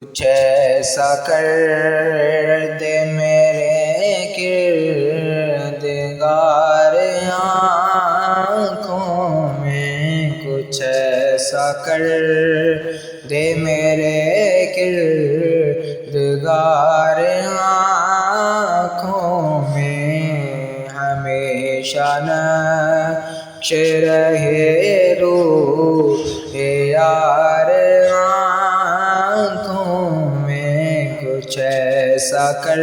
کچھ ایسا کر دے میرے کردگار آنکھوں میں، کچھ ایسا کر دے میرے کردگار آنکھوں میں، ہمیشہ نقش رہے روح یار آنکھوں میں، کچھ ایسا کر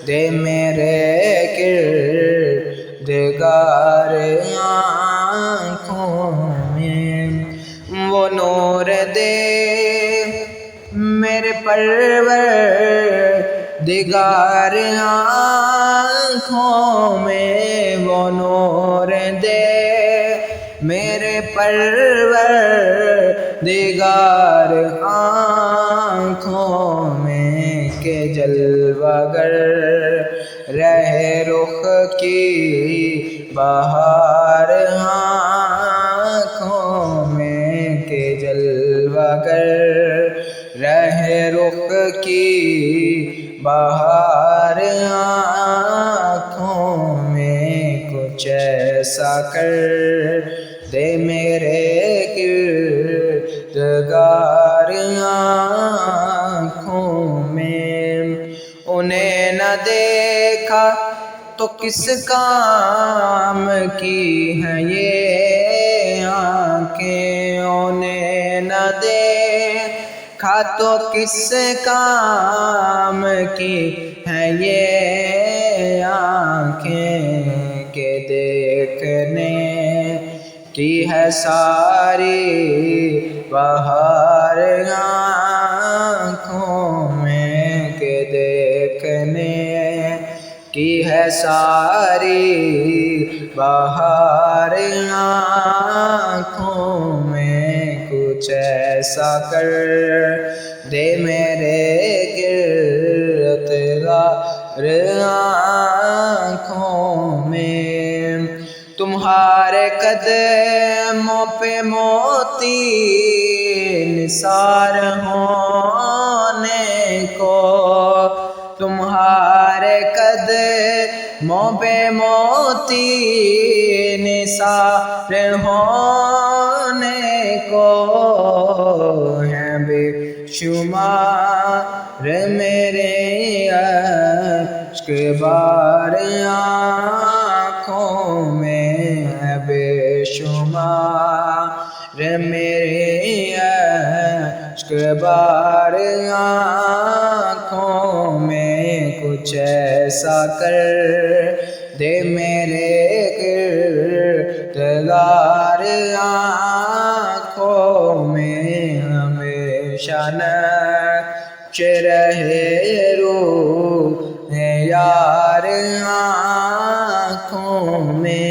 دے میرے کردگار آنکھوں میں، وہ نور دے میرے پروردگار آنکھوں میں، وہ نور دے میرے پروردگار آنکھوں میں، کہ جلوہ گر رہے رخ کی بہار آنکھوں میں، کہ جلوہ گر رہے رخ کی بہار آنکھوں میں، کچھ ایسا کر دے میرے کردگار آنکھوں میں، انہیں نہ دیکھا تو کس کام کی ہیں یہ آنکھیں، انہیں نہ دیکھا تو کس کام کی ہیں یہ آنکھیں، کہ دیکھنے کی ہے ساری بہار آنکھوں میں، کہ دیکھنے کی ہے ساری بہار آنکھوں میں، کچھ ایسا کر دے میرے کردگار آنکھوں میں، تمہارے قدموں پہ موتی نثار ہونے کو، تمہارے قدموں پہ موتی نثار ہونے کو، ہیں بے شمار میرے اشک بار آنکھوں میں، ہیں بے شمار میرے اشک بار آنکھوں میں، کچھ ایسا کر دے میرے کردگار آنکھوں میں، ہمیشہ نقش رہے روح یار آنکھوں میں۔